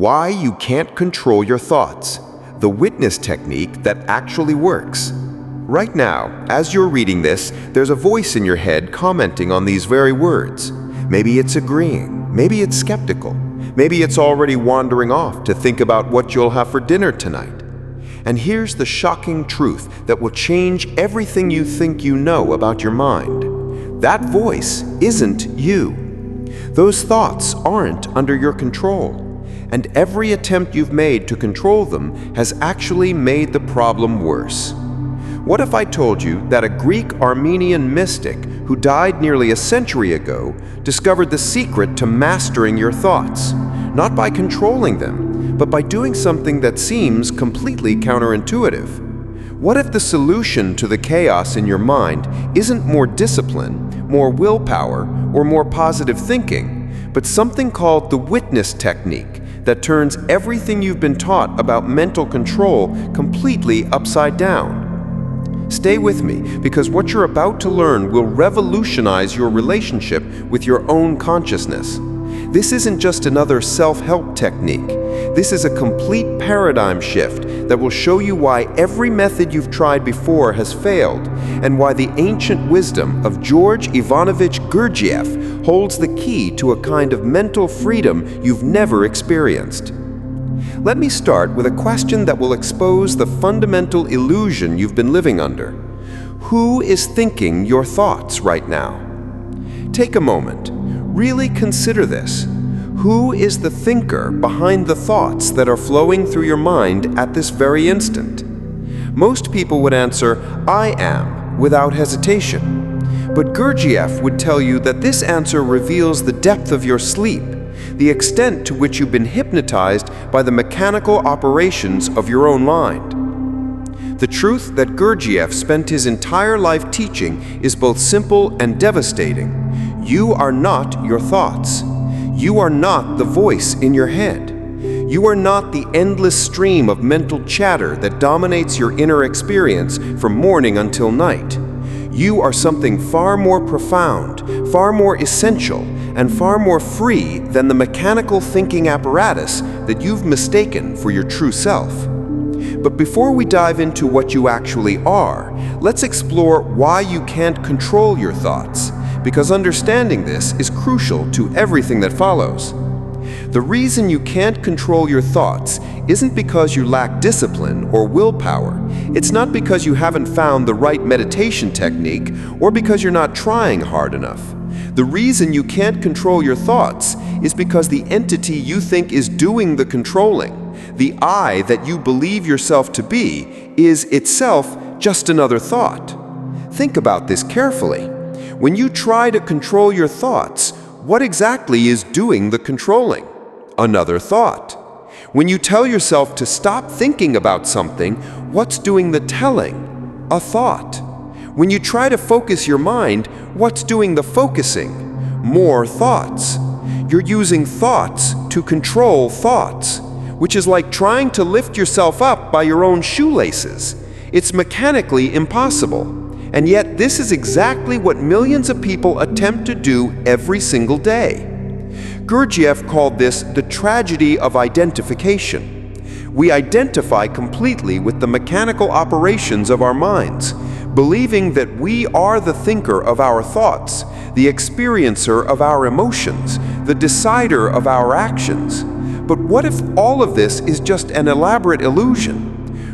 Why you can't control your thoughts. The witness technique that actually works. Right now, as you're reading this, there's a voice in your head commenting on these very words. Maybe it's agreeing, maybe it's skeptical, maybe it's already wandering off to think about what you'll have for dinner tonight. And here's the shocking truth that will change everything you think you know about your mind. That voice isn't you. Those thoughts aren't under your control. And every attempt you've made to control them has actually made the problem worse. What if I told you that a Greek-Armenian mystic who died nearly a century ago discovered the secret to mastering your thoughts, not by controlling them, but by doing something that seems completely counterintuitive? What if the solution to the chaos in your mind isn't more discipline, more willpower, or more positive thinking, but something called the witness technique that turns everything you've been taught about mental control completely upside down? Stay with me, because what you're about to learn will revolutionize your relationship with your own consciousness. This isn't just another self-help technique. This is a complete paradigm shift that will show you why every method you've tried before has failed, and why the ancient wisdom of George Ivanovich Gurdjieff holds the key to a kind of mental freedom you've never experienced. Let me start with a question that will expose the fundamental illusion you've been living under. Who is thinking your thoughts right now? Take a moment. Really consider this. Who is the thinker behind the thoughts that are flowing through your mind at this very instant? Most people would answer, "I am," without hesitation. But Gurdjieff would tell you that this answer reveals the depth of your sleep, the extent to which you've been hypnotized by the mechanical operations of your own mind. The truth that Gurdjieff spent his entire life teaching is both simple and devastating. You are not your thoughts. You are not the voice in your head. You are not the endless stream of mental chatter that dominates your inner experience from morning until night. You are something far more profound, far more essential, and far more free than the mechanical thinking apparatus that you've mistaken for your true self. But before we dive into what you actually are, let's explore why you can't control your thoughts, because understanding this is crucial to everything that follows. The reason you can't control your thoughts isn't because you lack discipline or willpower. It's not because you haven't found the right meditation technique or because you're not trying hard enough. The reason you can't control your thoughts is because the entity you think is doing the controlling, the I that you believe yourself to be, is itself just another thought. Think about this carefully. When you try to control your thoughts, what exactly is doing the controlling? Another thought. When you tell yourself to stop thinking about something, what's doing the telling? A thought. When you try to focus your mind, what's doing the focusing? More thoughts. You're using thoughts to control thoughts, which is like trying to lift yourself up by your own shoelaces. It's mechanically impossible. And yet this is exactly what millions of people attempt to do every single day. Gurdjieff called this the tragedy of identification. We identify completely with the mechanical operations of our minds, believing that we are the thinker of our thoughts, the experiencer of our emotions, the decider of our actions. But what if all of this is just an elaborate illusion?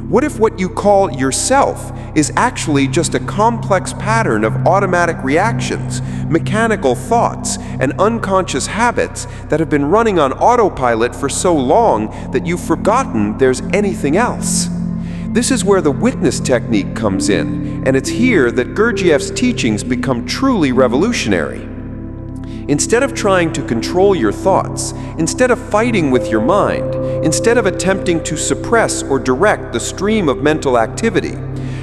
What if what you call yourself is actually just a complex pattern of automatic reactions, mechanical thoughts, and unconscious habits that have been running on autopilot for so long that you've forgotten there's anything else? This is where the witness technique comes in, and it's here that Gurdjieff's teachings become truly revolutionary. Instead of trying to control your thoughts, instead of fighting with your mind, instead of attempting to suppress or direct the stream of mental activity,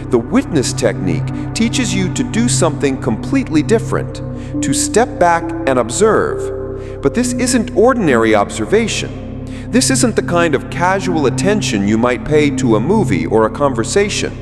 the witness technique teaches you to do something completely different, to step back and observe. But this isn't ordinary observation. This isn't the kind of casual attention you might pay to a movie or a conversation.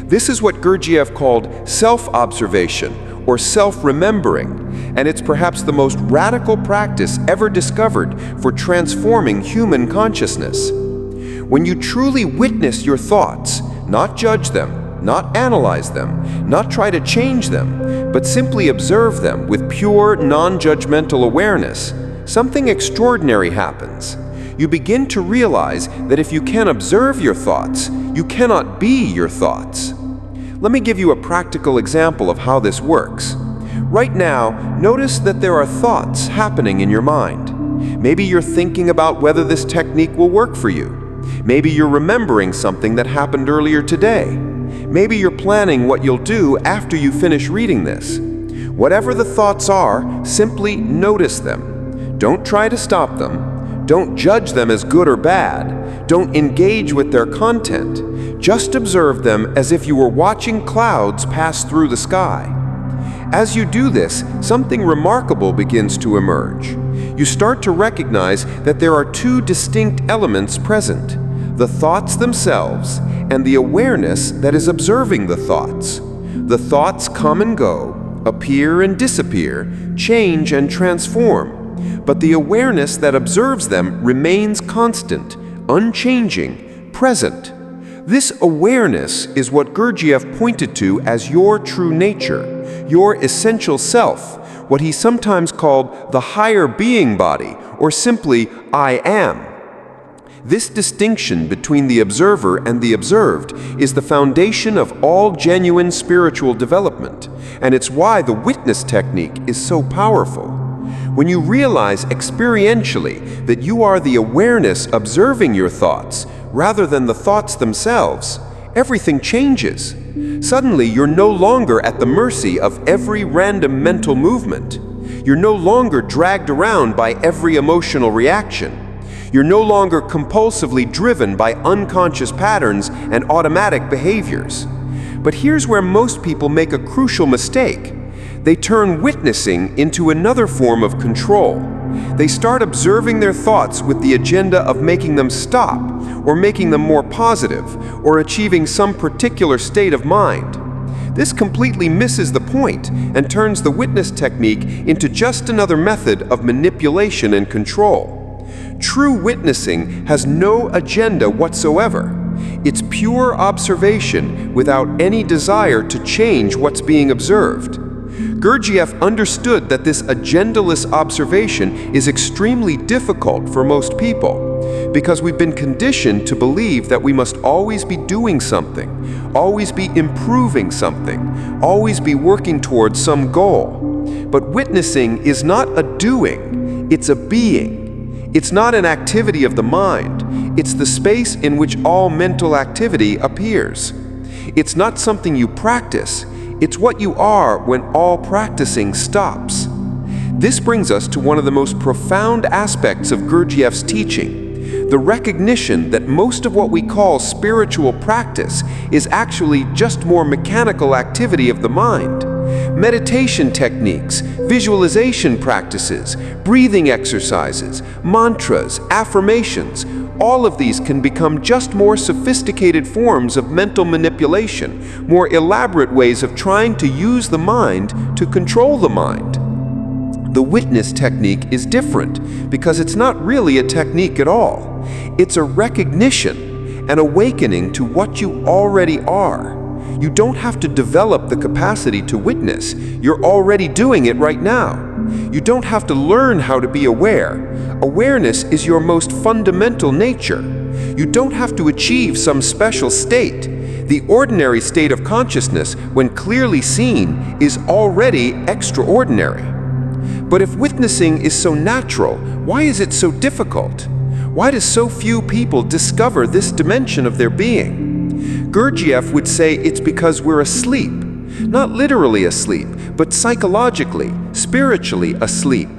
This is what Gurdjieff called self-observation or self-remembering, and it's perhaps the most radical practice ever discovered for transforming human consciousness. When you truly witness your thoughts, not judge them, not analyze them, not try to change them, but simply observe them with pure, non-judgmental awareness, something extraordinary happens. You begin to realize that if you can observe your thoughts, you cannot be your thoughts. Let me give you a practical example of how this works. Right now, notice that there are thoughts happening in your mind. Maybe you're thinking about whether this technique will work for you. Maybe you're remembering something that happened earlier today. Maybe you're planning what you'll do after you finish reading this. Whatever the thoughts are, simply notice them. Don't try to stop them. Don't judge them as good or bad. Don't engage with their content. Just observe them as if you were watching clouds pass through the sky. As you do this, something remarkable begins to emerge. You start to recognize that there are two distinct elements present: the thoughts themselves and the awareness that is observing the thoughts. The thoughts come and go, appear and disappear, change and transform, but the awareness that observes them remains constant, unchanging, present. This awareness is what Gurdjieff pointed to as your true nature, your essential self, what he sometimes called the higher being body, or simply I am. This distinction between the observer and the observed is the foundation of all genuine spiritual development, and it's why the witness technique is so powerful. When you realize experientially that you are the awareness observing your thoughts rather than the thoughts themselves, everything changes. Suddenly, you're no longer at the mercy of every random mental movement. You're no longer dragged around by every emotional reaction. You're no longer compulsively driven by unconscious patterns and automatic behaviors. But here's where most people make a crucial mistake. They turn witnessing into another form of control. They start observing their thoughts with the agenda of making them stop, or making them more positive, or achieving some particular state of mind. This completely misses the point and turns the witness technique into just another method of manipulation and control. True witnessing has no agenda whatsoever. It's pure observation without any desire to change what's being observed. Gurdjieff understood that this agendaless observation is extremely difficult for most people, because we've been conditioned to believe that we must always be doing something, always be improving something, always be working towards some goal. But witnessing is not a doing, it's a being. It's not an activity of the mind, it's the space in which all mental activity appears. It's not something you practice, it's what you are when all practicing stops. This brings us to one of the most profound aspects of Gurdjieff's teaching, the recognition that most of what we call spiritual practice is actually just more mechanical activity of the mind. Meditation techniques, visualization practices, breathing exercises, mantras, affirmations, all of these can become just more sophisticated forms of mental manipulation, more elaborate ways of trying to use the mind to control the mind. The witness technique is different because it's not really a technique at all. It's a recognition, an awakening to what you already are. You don't have to develop the capacity to witness. You're already doing it right now. You don't have to learn how to be aware. Awareness is your most fundamental nature. You don't have to achieve some special state. The ordinary state of consciousness, when clearly seen, is already extraordinary. But if witnessing is so natural, why is it so difficult? Why do so few people discover this dimension of their being? Gurdjieff would say it's because we're asleep. Not literally asleep, but psychologically, spiritually asleep.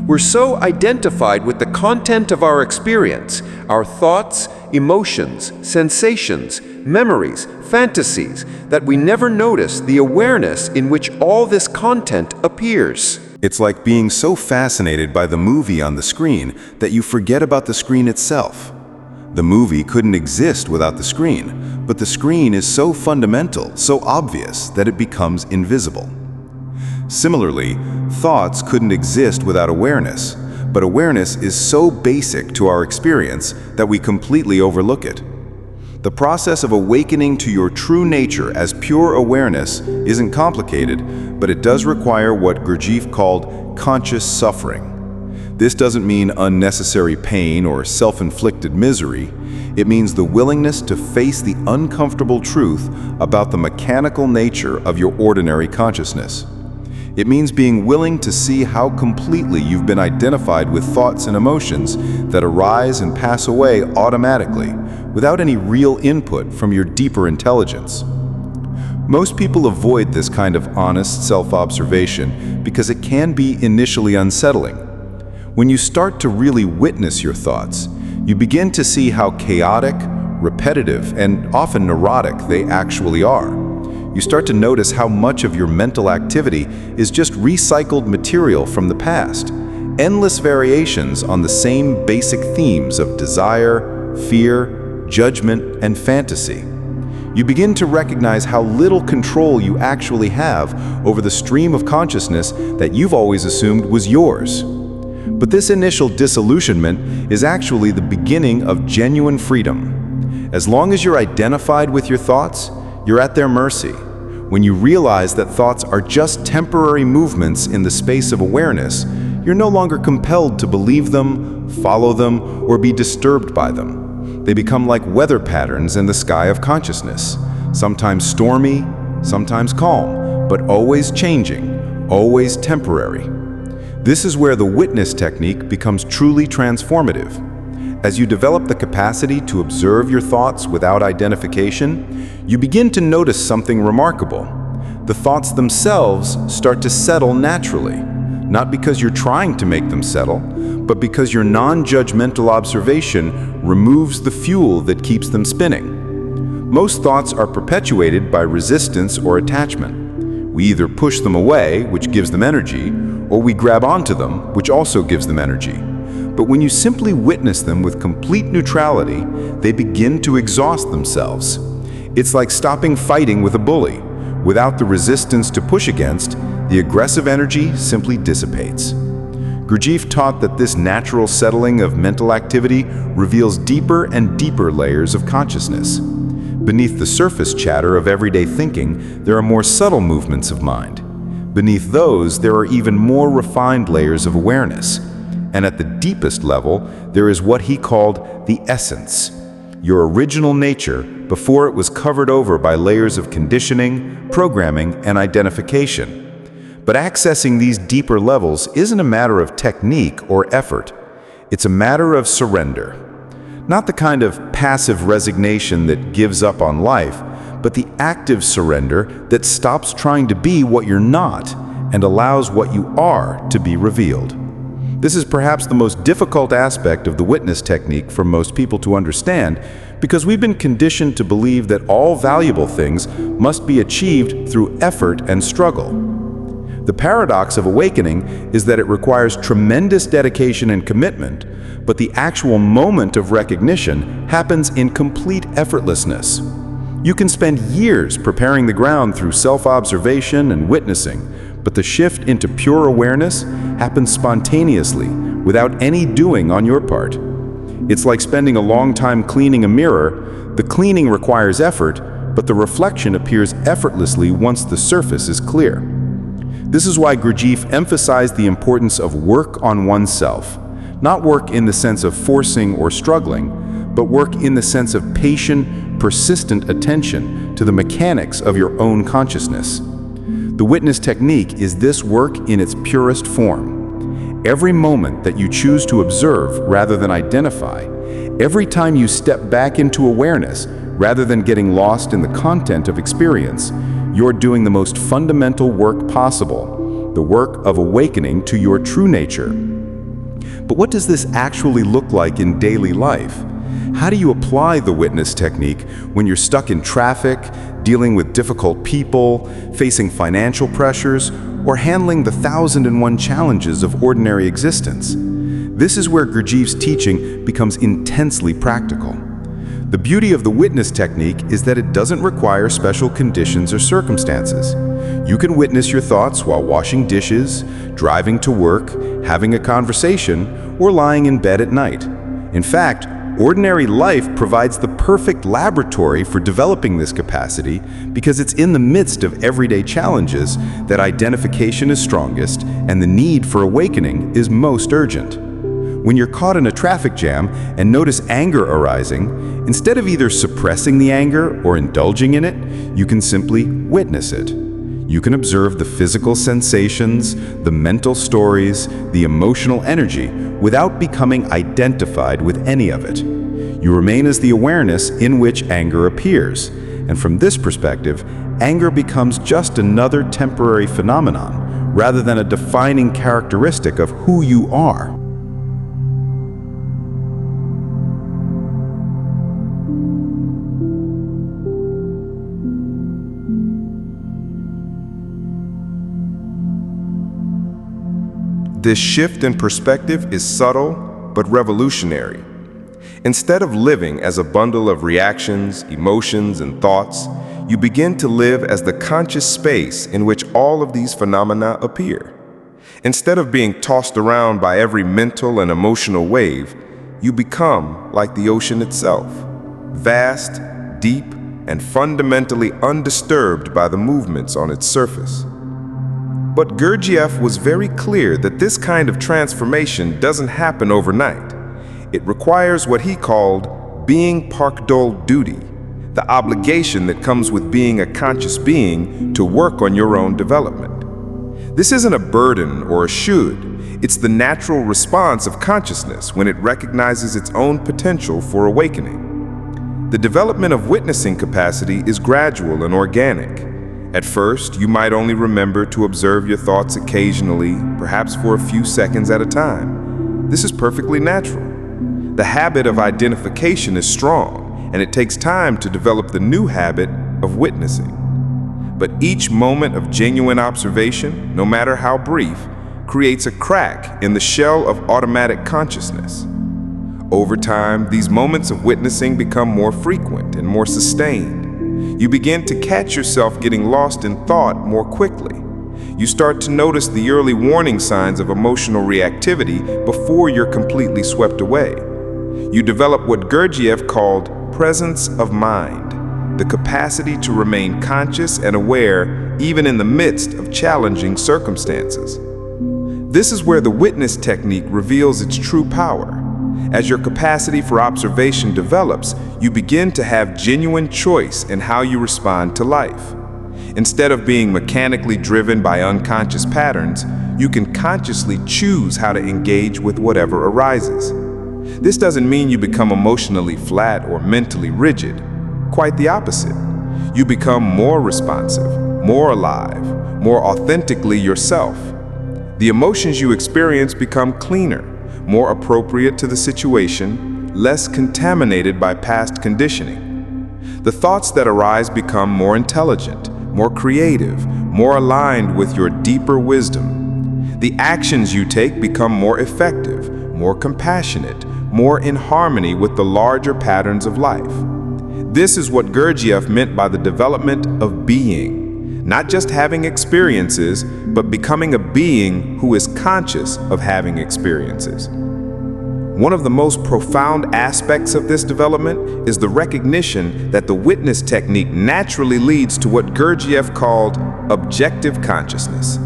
We're so identified with the content of our experience, our thoughts, emotions, sensations, memories, fantasies, that we never notice the awareness in which all this content appears. It's like being so fascinated by the movie on the screen that you forget about the screen itself. The movie couldn't exist without the screen, but the screen is so fundamental, so obvious, that it becomes invisible. Similarly, thoughts couldn't exist without awareness, but awareness is so basic to our experience that we completely overlook it. The process of awakening to your true nature as pure awareness isn't complicated, but it does require what Gurdjieff called conscious suffering. This doesn't mean unnecessary pain or self-inflicted misery. It means the willingness to face the uncomfortable truth about the mechanical nature of your ordinary consciousness. It means being willing to see how completely you've been identified with thoughts and emotions that arise and pass away automatically, without any real input from your deeper intelligence. Most people avoid this kind of honest self-observation because it can be initially unsettling. When you start to really witness your thoughts, you begin to see how chaotic, repetitive, and often neurotic they actually are. You start to notice how much of your mental activity is just recycled material from the past, endless variations on the same basic themes of desire, fear, judgment, and fantasy. You begin to recognize how little control you actually have over the stream of consciousness that you've always assumed was yours. But this initial disillusionment is actually the beginning of genuine freedom. As long as you're identified with your thoughts, you're at their mercy. When you realize that thoughts are just temporary movements in the space of awareness, you're no longer compelled to believe them, follow them, or be disturbed by them. They become like weather patterns in the sky of consciousness, sometimes stormy, sometimes calm, but always changing, always temporary. This is where the witness technique becomes truly transformative. As you develop the capacity to observe your thoughts without identification, you begin to notice something remarkable. The thoughts themselves start to settle naturally, not because you're trying to make them settle, but because your non-judgmental observation removes the fuel that keeps them spinning. Most thoughts are perpetuated by resistance or attachment. We either push them away, which gives them energy, or we grab onto them, which also gives them energy. But when you simply witness them with complete neutrality, they begin to exhaust themselves. It's like stopping fighting with a bully. Without the resistance to push against, the aggressive energy simply dissipates. Gurdjieff taught that this natural settling of mental activity reveals deeper and deeper layers of consciousness. Beneath the surface chatter of everyday thinking, there are more subtle movements of mind. Beneath those, there are even more refined layers of awareness. And at the deepest level, there is what he called the essence, your original nature before it was covered over by layers of conditioning, programming, and identification. But accessing these deeper levels isn't a matter of technique or effort. It's a matter of surrender. Not the kind of passive resignation that gives up on life, but the active surrender that stops trying to be what you're not and allows what you are to be revealed. This is perhaps the most difficult aspect of the witness technique for most people to understand, because we've been conditioned to believe that all valuable things must be achieved through effort and struggle. The paradox of awakening is that it requires tremendous dedication and commitment, but the actual moment of recognition happens in complete effortlessness. You can spend years preparing the ground through self-observation and witnessing, but the shift into pure awareness happens spontaneously, without any doing on your part. It's like spending a long time cleaning a mirror. The cleaning requires effort, but the reflection appears effortlessly once the surface is clear. This is why Gurdjieff emphasized the importance of work on oneself, not work in the sense of forcing or struggling, but work in the sense of patient, persistent attention to the mechanics of your own consciousness. The witness technique is this work in its purest form. Every moment that you choose to observe rather than identify, every time you step back into awareness rather than getting lost in the content of experience, you're doing the most fundamental work possible, the work of awakening to your true nature. But what does this actually look like in daily life? How do you apply the witness technique when you're stuck in traffic, dealing with difficult people, facing financial pressures, or handling the 1,001 challenges of ordinary existence? This is where Gurdjieff's teaching becomes intensely practical. The beauty of the witness technique is that it doesn't require special conditions or circumstances. You can witness your thoughts while washing dishes, driving to work, having a conversation, or lying in bed at night. In fact, ordinary life provides the perfect laboratory for developing this capacity because it's in the midst of everyday challenges that identification is strongest and the need for awakening is most urgent. When you're caught in a traffic jam and notice anger arising, instead of either suppressing the anger or indulging in it, you can simply witness it. You can observe the physical sensations, the mental stories, the emotional energy without becoming identified with any of it. You remain as the awareness in which anger appears, and from this perspective, anger becomes just another temporary phenomenon rather than a defining characteristic of who you are. This shift in perspective is subtle but revolutionary. Instead of living as a bundle of reactions, emotions, and thoughts, you begin to live as the conscious space in which all of these phenomena appear. Instead of being tossed around by every mental and emotional wave, you become like the ocean itself, vast, deep, and fundamentally undisturbed by the movements on its surface. But Gurdjieff was very clear that this kind of transformation doesn't happen overnight. It requires what he called being parkdol duty, the obligation that comes with being a conscious being to work on your own development. This isn't a burden or a should. It's the natural response of consciousness when it recognizes its own potential for awakening. The development of witnessing capacity is gradual and organic. At first, you might only remember to observe your thoughts occasionally, perhaps for a few seconds at a time. This is perfectly natural. The habit of identification is strong, and it takes time to develop the new habit of witnessing. But each moment of genuine observation, no matter how brief, creates a crack in the shell of automatic consciousness. Over time, these moments of witnessing become more frequent and more sustained. You begin to catch yourself getting lost in thought more quickly. You start to notice the early warning signs of emotional reactivity before you're completely swept away. You develop what Gurdjieff called presence of mind, the capacity to remain conscious and aware even in the midst of challenging circumstances. This is where the witness technique reveals its true power. As your capacity for observation develops, you begin to have genuine choice in how you respond to life. Instead of being mechanically driven by unconscious patterns, you can consciously choose how to engage with whatever arises. This doesn't mean you become emotionally flat or mentally rigid. Quite the opposite. You become more responsive, more alive, more authentically yourself. The emotions you experience become cleaner, more appropriate to the situation, less contaminated by past conditioning. The thoughts that arise become more intelligent, more creative, more aligned with your deeper wisdom. The actions you take become more effective, more compassionate, more in harmony with the larger patterns of life. This is what Gurdjieff meant by the development of being, not just having experiences, but becoming a being who is conscious of having experiences. One of the most profound aspects of this development is the recognition that the witness technique naturally leads to what Gurdjieff called objective consciousness.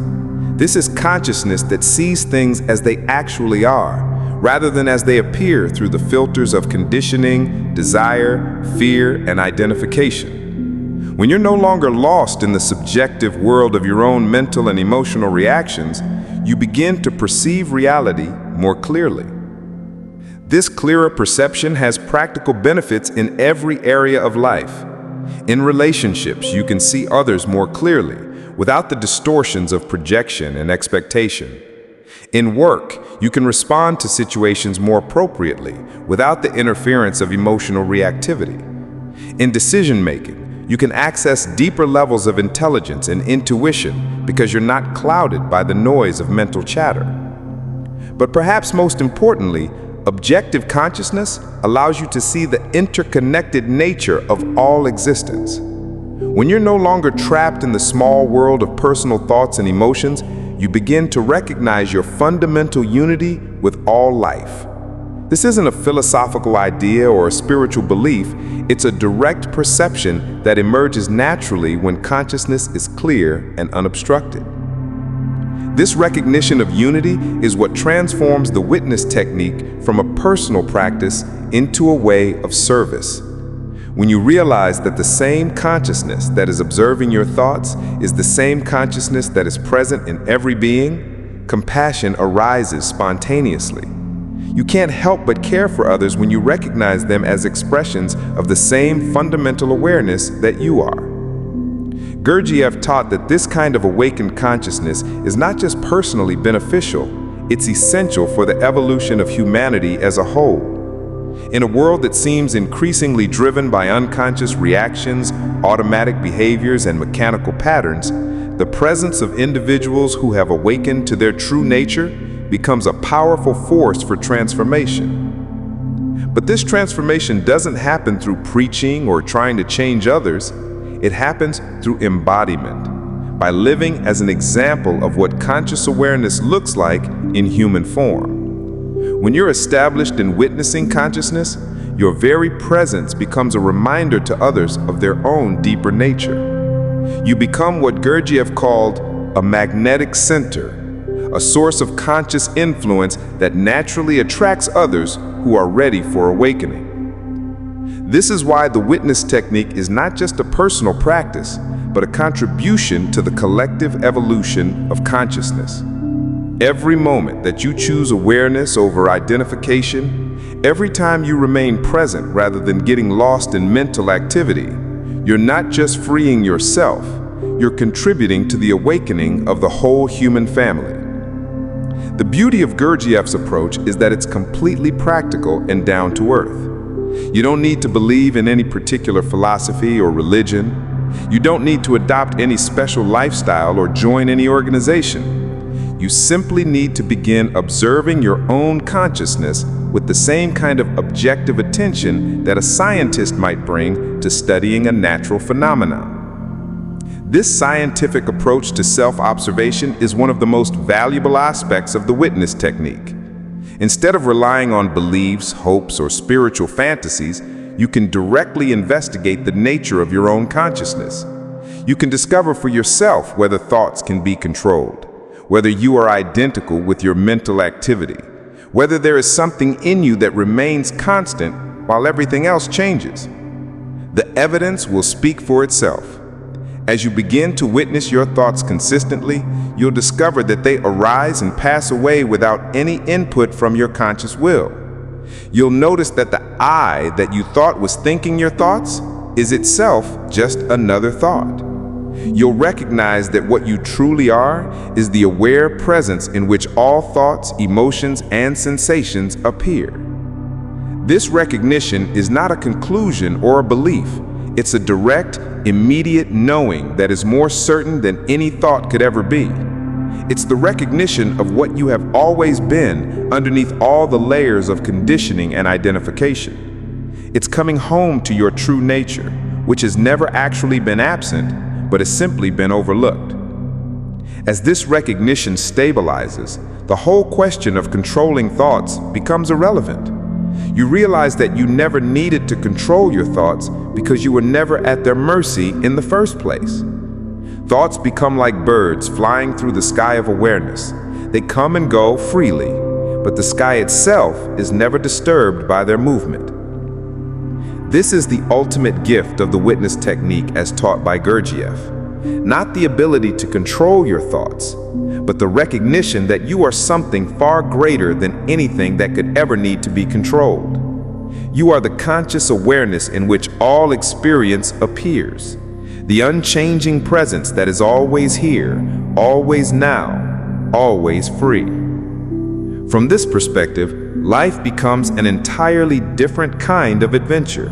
This is consciousness that sees things as they actually are, rather than as they appear through the filters of conditioning, desire, fear, and identification. When you're no longer lost in the subjective world of your own mental and emotional reactions, you begin to perceive reality more clearly. This clearer perception has practical benefits in every area of life. In relationships, you can see others more clearly, without the distortions of projection and expectation. In work, you can respond to situations more appropriately, without the interference of emotional reactivity. In decision-making, you can access deeper levels of intelligence and intuition because you're not clouded by the noise of mental chatter. But perhaps most importantly, Objective consciousness allows you to see the interconnected nature of all existence. When you're no longer trapped in the small world of personal thoughts and emotions, you begin to recognize your fundamental unity with all life. This isn't a philosophical idea or a spiritual belief, it's a direct perception that emerges naturally when consciousness is clear and unobstructed. This recognition of unity is what transforms the witness technique from a personal practice into a way of service. When you realize that the same consciousness that is observing your thoughts is the same consciousness that is present in every being, compassion arises spontaneously. You can't help but care for others when you recognize them as expressions of the same fundamental awareness that you are. Gurdjieff taught that this kind of awakened consciousness is not just personally beneficial, it's essential for the evolution of humanity as a whole. In a world that seems increasingly driven by unconscious reactions, automatic behaviors, and mechanical patterns, the presence of individuals who have awakened to their true nature becomes a powerful force for transformation. But this transformation doesn't happen through preaching or trying to change others. It happens through embodiment, by living as an example of what conscious awareness looks like in human form. When you're established in witnessing consciousness, your very presence becomes a reminder to others of their own deeper nature. You become what Gurdjieff called a magnetic center, a source of conscious influence that naturally attracts others who are ready for awakening. This is why the witness technique is not just a personal practice, but a contribution to the collective evolution of consciousness. Every moment that you choose awareness over identification, every time you remain present rather than getting lost in mental activity, you're not just freeing yourself, you're contributing to the awakening of the whole human family. The beauty of Gurdjieff's approach is that it's completely practical and down to earth. You don't need to believe in any particular philosophy or religion. You don't need to adopt any special lifestyle or join any organization. You simply need to begin observing your own consciousness with the same kind of objective attention that a scientist might bring to studying a natural phenomenon. This scientific approach to self-observation is one of the most valuable aspects of the witness technique. Instead of relying on beliefs, hopes, or spiritual fantasies, you can directly investigate the nature of your own consciousness. You can discover for yourself whether thoughts can be controlled, whether you are identical with your mental activity, whether there is something in you that remains constant while everything else changes. The evidence will speak for itself. As you begin to witness your thoughts consistently, you'll discover that they arise and pass away without any input from your conscious will. You'll notice that the I that you thought was thinking your thoughts is itself just another thought. You'll recognize that what you truly are is the aware presence in which all thoughts, emotions, and sensations appear. This recognition is not a conclusion or a belief. It's a direct, immediate knowing that is more certain than any thought could ever be. It's the recognition of what you have always been underneath all the layers of conditioning and identification. It's coming home to your true nature, which has never actually been absent, but has simply been overlooked. As this recognition stabilizes, the whole question of controlling thoughts becomes irrelevant. You realize that you never needed to control your thoughts because you were never at their mercy in the first place. Thoughts become like birds flying through the sky of awareness. They come and go freely, but the sky itself is never disturbed by their movement. This is the ultimate gift of the witness technique as taught by Gurdjieff. Not the ability to control your thoughts, but the recognition that you are something far greater than anything that could ever need to be controlled. You are the conscious awareness in which all experience appears, the unchanging presence that is always here, always now, always free. From this perspective, life becomes an entirely different kind of adventure.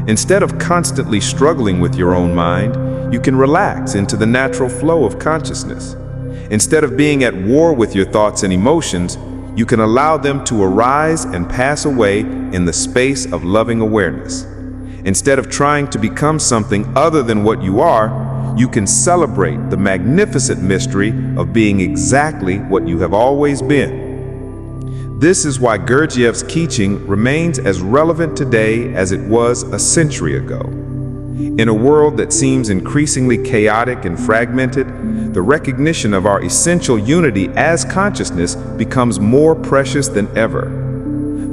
Instead of constantly struggling with your own mind, you can relax into the natural flow of consciousness. Instead of being at war with your thoughts and emotions, You can allow them to arise and pass away in the space of loving awareness. Instead of trying to become something other than what you are, you can celebrate the magnificent mystery of being exactly what you have always been. This is why Gurdjieff's teaching remains as relevant today as it was a century ago. In a world that seems increasingly chaotic and fragmented, the recognition of our essential unity as consciousness becomes more precious than ever.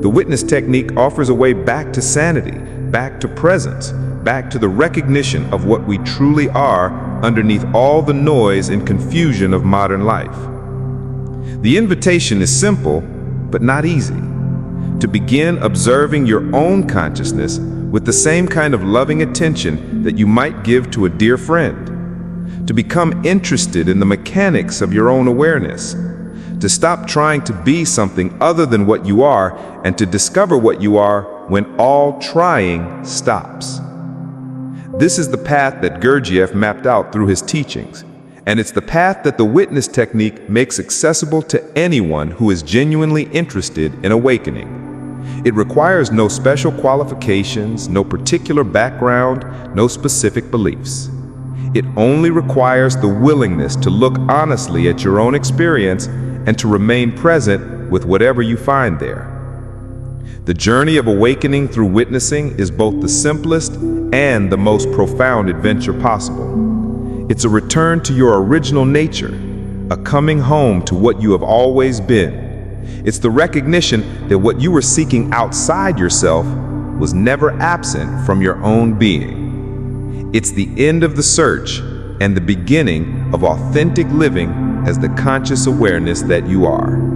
The witness technique offers a way back to sanity, back to presence, back to the recognition of what we truly are underneath all the noise and confusion of modern life. The invitation is simple, but not easy. To begin observing your own consciousness with the same kind of loving attention that you might give to a dear friend. To become interested in the mechanics of your own awareness. To stop trying to be something other than what you are, and to discover what you are when all trying stops. This is the path that Gurdjieff mapped out through his teachings, and it's the path that the witness technique makes accessible to anyone who is genuinely interested in awakening. It requires no special qualifications, no particular background, no specific beliefs. It only requires the willingness to look honestly at your own experience and to remain present with whatever you find there. The journey of awakening through witnessing is both the simplest and the most profound adventure possible. It's a return to your original nature, a coming home to what you have always been. It's the recognition that what you were seeking outside yourself was never absent from your own being. It's the end of the search and the beginning of authentic living as the conscious awareness that you are.